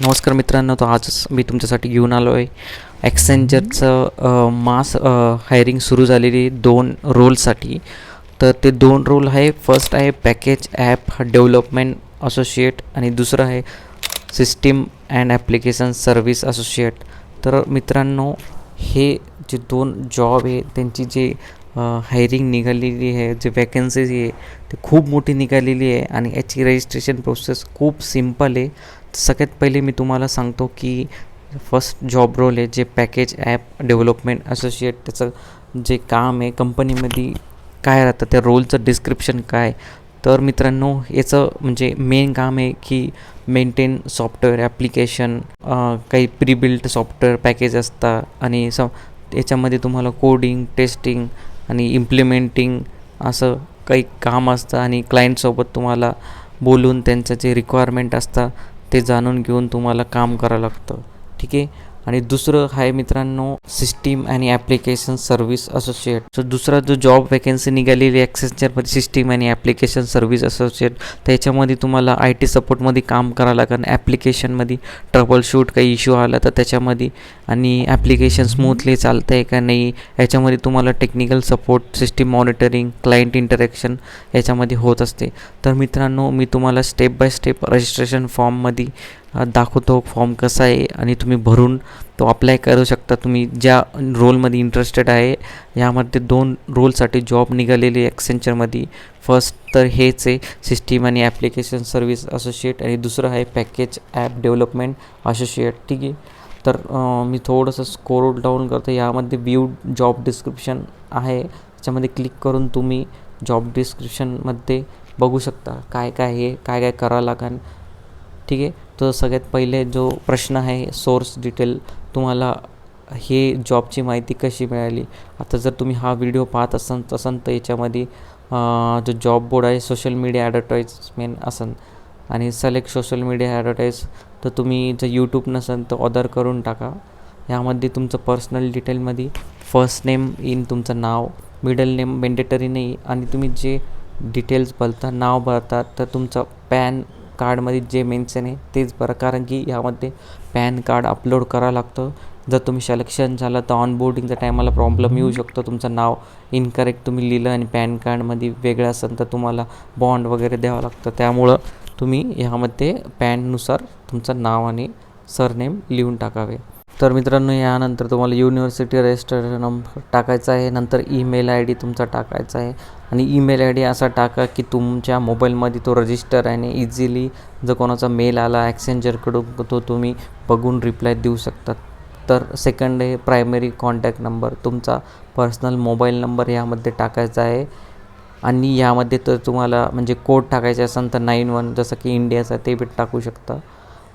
नमस्कार मित्रांनो, तर आजच मी तुमच्यासाठी घेऊन आलो आहे ॲक्सेंचरचं मास हायरिंग सुरू झालेली 2 रोलसाठी. तर ते 2 रोल आहे. फर्स्ट आहे पॅकेज ॲप डेव्हलपमेंट असोसिएट आणि दुसरं आहे system and application service associate. तर मित्रांनो, हे जे 2 जॉब आहे त्यांची जे हायरिंग निघालेली आहे, जे वॅकन्सीज आहे ते खूप मोठी निघालेली आहे आणि याची रजिस्ट्रेशन प्रोसेस खूप सिम्पल आहे. सगळ्यात पहिले मी तुम्हाला सांगतो की फर्स्ट जॉब रोल आहे जे पॅकेज ॲप डेव्हलपमेंट असोसिएट. त्याचं जे काम आहे कंपनीमध्ये काय राहतं, त्या रोलचं डिस्क्रिप्शन काय. तर मित्रांनो, याचं म्हणजे मेन काम आहे की मेंटेन सॉफ्टवेअर ॲप्लिकेशन, काही प्रीबिल्ट सॉफ्टवेअर पॅकेज असतात आणि याच्यामध्ये तुम्हाला कोडिंग, टेस्टिंग आणि इम्प्लिमेंटिंग असं काही काम असतं आणि क्लायंटसोबत तुम्हाला बोलून त्यांचं जे रिक्वायरमेंट असतं ते जाणून घेऊन तुम्हाला काम करावं लागतं. ठीक आहे. आणि दुसरं आहे मित्रांनो सिस्टीम आणि ॲप्लिकेशन सर्व्हिस असोसिएट. सो दुसरा जो जॉब वॅकन्सी निघालेली आहे ॲक्सेंचरमध्ये सिस्टीम आणि ॲप्लिकेशन सर्व्हिस असोसिएट, त्याच्यामध्ये तुम्हाला आय टी सपोर्टमध्ये काम करावं लागेल. ॲप्लिकेशनमध्ये ट्रबल शूट काही इश्यू आला तर त्याच्यामध्ये, आणि ॲप्लिकेशन स्मूथली चालतं आहे का नाही याच्यामध्ये तुम्हाला technical support, system monitoring, client interaction याच्यामध्ये होत असते. तर मित्रांनो, मी तुम्हाला स्टेप बाय स्टेप रजिस्ट्रेशन फॉर्ममध्ये दाखवतो फॉर्म कसा आहे आणि तुम्ही भरून तो अप्लाय करू शकता. तुम्ही ज्या रोलमध्ये इंटरेस्टेड आहे, यामध्ये 2 रोलसाठी जॉब निघालेले ॲक्सेंचरमध्ये. फर्स्ट तर हेच आहे सिस्टीम आणि ॲप्लिकेशन सर्व्हिस असोसिएट आणि दुसरं आहे पॅकेज ॲप डेव्हलपमेंट असोसिएट. ठीक आहे. तर मी थोडंसं स्क्रोल डाऊन करतो. यामध्ये व्यू जॉब डिस्क्रिप्शन आहे, त्याच्यामध्ये क्लिक करून तुम्ही जॉब डिस्क्रिप्शनमध्ये बघू शकता काय काय आहे, काय काय करावं लागेल. ठीक आहे. तर सगळ्यात पहिले जो प्रश्न आहे सोर्स डिटेल, तुम्हाला हे जॉबची माहिती कशी मिळाली. आता जर तुम्ही हा व्हिडिओ पाहत असाल तर याच्यामध्ये जो जॉब बोर्ड आहे सोशल मीडिया ॲडव्हर्टाईजमेंट असेल आणि सिलेक्ट सोशल मीडिया ॲडव्हर्टाईज. तर तुम्ही जर यूट्यूब नसेल तर ऑदर करून टाका. यामध्ये तुमचं पर्सनल डिटेलमध्ये फर्स्ट नेम इन तुमचं नाव, मिडल नेम मॅन्डेटरी नाही, आणि तुम्ही जे डिटेल्स भरता नाव भरतात तर तुमचं पॅन कार्डमध्ये जे मेन्शन आहे तेच बरं, कारण की यामध्ये पॅन कार्ड अपलोड करावं लागतं. जर तुम्ही सिलेक्शन झालं तर ऑनबोर्डिंगच्या टायमाला प्रॉब्लेम येऊ शकतो. तुमचं नाव इनकरेक्ट तुम्ही लिहिलं आणि पॅन कार्डमध्ये वेगळं असेल तर तुम्हाला बॉन्ड वगैरे द्यावं लागतं. त्यामुळं तुम्ही ह्यामध्ये पॅननुसार तुमचं नाव आणि सरनेम लिहून टाकावे. तर मित्रांनो, यानंतर तुम्हाला युनिव्हर्सिटी रजिस्टर नंबर टाकायचा आहे. नंतर ईमेल आय डी तुमचा टाकायचा आहे आणि ईमेल आय डी असा टाका की तुमच्या मोबाईलमध्ये तो रजिस्टर आहे आणि इझिली जर कोणाचा मेल आला ॲक्सेंचरकडून तो तुम्ही बघून रिप्लाय देऊ शकतात. तर सेकंड आहे प्रायमरी कॉन्टॅक्ट नंबर, तुमचा पर्सनल मोबाईल नंबर यामध्ये टाकायचा आहे. आणि यामध्ये तर तुम्हाला म्हणजे कोड टाकायचे असेल तर 91 जसं की इंडियाचा ते बी टाकू शकता.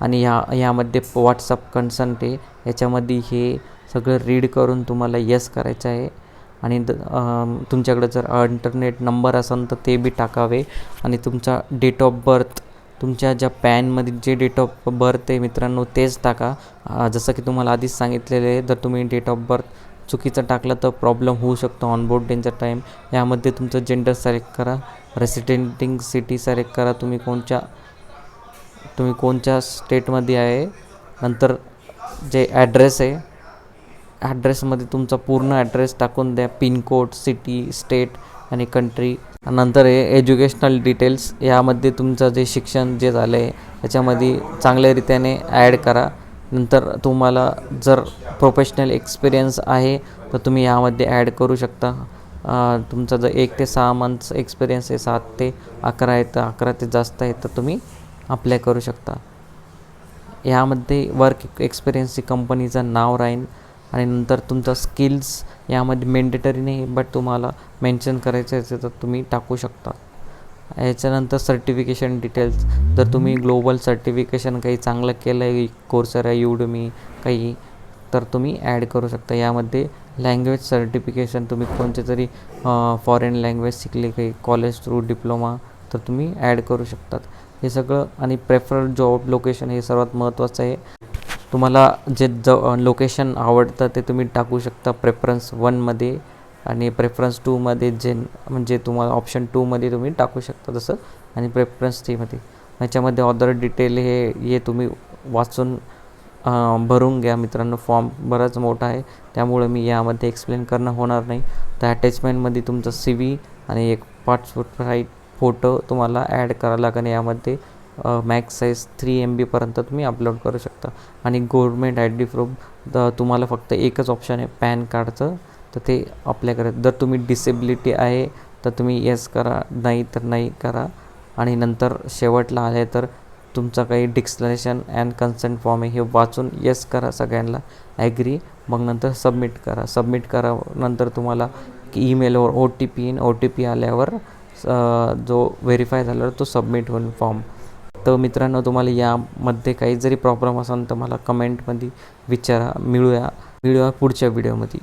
आणि यामध्ये व्हॉट्सअप कन्संट आहे, याच्यामध्ये हे सगळं रीड करून तुम्हाला येस करायचं आहे. आणि तुमच्याकडे जर अल्टरनेट नंबर असेल तर ते बी टाकावे. आणि तुमचा डेट ऑफ बर्थ, तुमच्या ज्या पॅनमध्ये जे डेट ऑफ बर्थ आहे मित्रांनो तेच टाका. जसं की तुम्हाला आधीच सांगितलेलं आहे, जर तुम्ही डेट ऑफ बर्थ चुकीचं टाकलं तर प्रॉब्लेम होऊ शकतो ऑनबोर्डिंगचा टाईम. यामध्ये तुमचं जेंडर सिलेक्ट करा, रेसिडेंटिंग सिटी सिलेक्ट करा, तुम्ही कोणत्या स्टेटमध्ये आहे. नंतर जे ॲड्रेस आहे, ॲड्रेसमध्ये तुमचा पूर्ण ॲड्रेस टाकून द्या, पिनकोड, सिटी, स्टेट आणि कंट्री. नंतर हे एज्युकेशनल डिटेल्स, यामध्ये तुमचं जे शिक्षण जे झालं आहे त्याच्यामध्ये चांगल्यारीत्याने ॲड करा. नंतर तुम्हाला जर प्रोफेशनल एक्सपिरियन्स आहे तर तुम्ही यामध्ये ॲड करू शकता. तुमचा जर 1 ते 6 मंथ्स एक्सपिरियन्स आहे, 7 ते 11 आहे तर 11 ते जास्त आहे तर तुम्ही अप्लाय करू शकता. यामध्ये वर्क एक्सपिरियन्सची कंपनीचं नाव राहील. आणि नंतर तुमचा स्किल्स यामध्ये मॅन्डेटरी नाही, बट तुम्हाला मेन्शन करायचं असेल तर तुम्ही टाकू शकता. याच्यानंतर सर्टिफिकेशन डिटेल्स, जर तुम्ही ग्लोबल सर्टिफिकेशन काही चांगलं केलं आहे, कोर्सेरा, युडमी काही, तर तुम्ही ॲड करू शकता. यामध्ये लँग्वेज सर्टिफिकेशन, तुम्ही कोणते तरी फॉरेन लँग्वेज शिकले, काही कॉलेज थ्रू डिप्लोमा, तर तुम्ही ॲड करू शकतात. हे सगळं. आणि प्रेफरड जॉब लोकेशन हे सर्वात महत्त्वाचं आहे. तुम्हाला जे लोकेशन आवडतं ते तुम्ही टाकू शकता प्रेफरन्स 1मध्ये, आणि प्रेफरन्स 2मध्ये जे म्हणजे तुम्हाला ऑप्शन 2मध्ये तुम्ही टाकू शकता तसं, आणि प्रेफरन्स 3मध्ये. ह्याच्यामध्ये ऑदर डिटेल हे तुम्ही वाचून भरून घ्या मित्रांनो. फॉर्म बराच मोठा आहे, त्यामुळे मी यामध्ये एक्सप्लेन करणं होणार नाही. तर अटॅचमेंटमध्ये तुमचा CV आणि एक पासपोर्ट साईज फोटो तुम्हाला ॲड करावं लागेल. यामध्ये मॅक्स साईज 3 MB पर्यंत तुम्ही अपलोड करू शकता. आणि गव्हर्मेंट ID प्रूफ तुम्हाला फक्त एकच ऑप्शन आहे पॅन कार्डचं, तर ते आपल्याकडे जर तुम्ही डिसेबिलिटी आहे तर तुम्ही येस करा, नाही तर नाही करा. आणि नंतर शेवटला आले तर तुमचा काही डिक्लेरेशन अँड कन्सेंट फॉर्म आहे हे वाचून येस करा सगळ्यांना, ॲग्री. मग नंतर सबमिट करा. नंतर तुम्हाला ईमेलवर OTP येईन. OTP आल्यावर जो व्हेरीफाय झाल्यावर तो सबमिट होईल फॉर्म. तर मित्रांनो, तुम्हाला यामध्ये काही जरी प्रॉब्लेम असेल तर मला कमेंटमध्ये विचारा. मिळूया पुढच्या व्हिडिओमध्ये.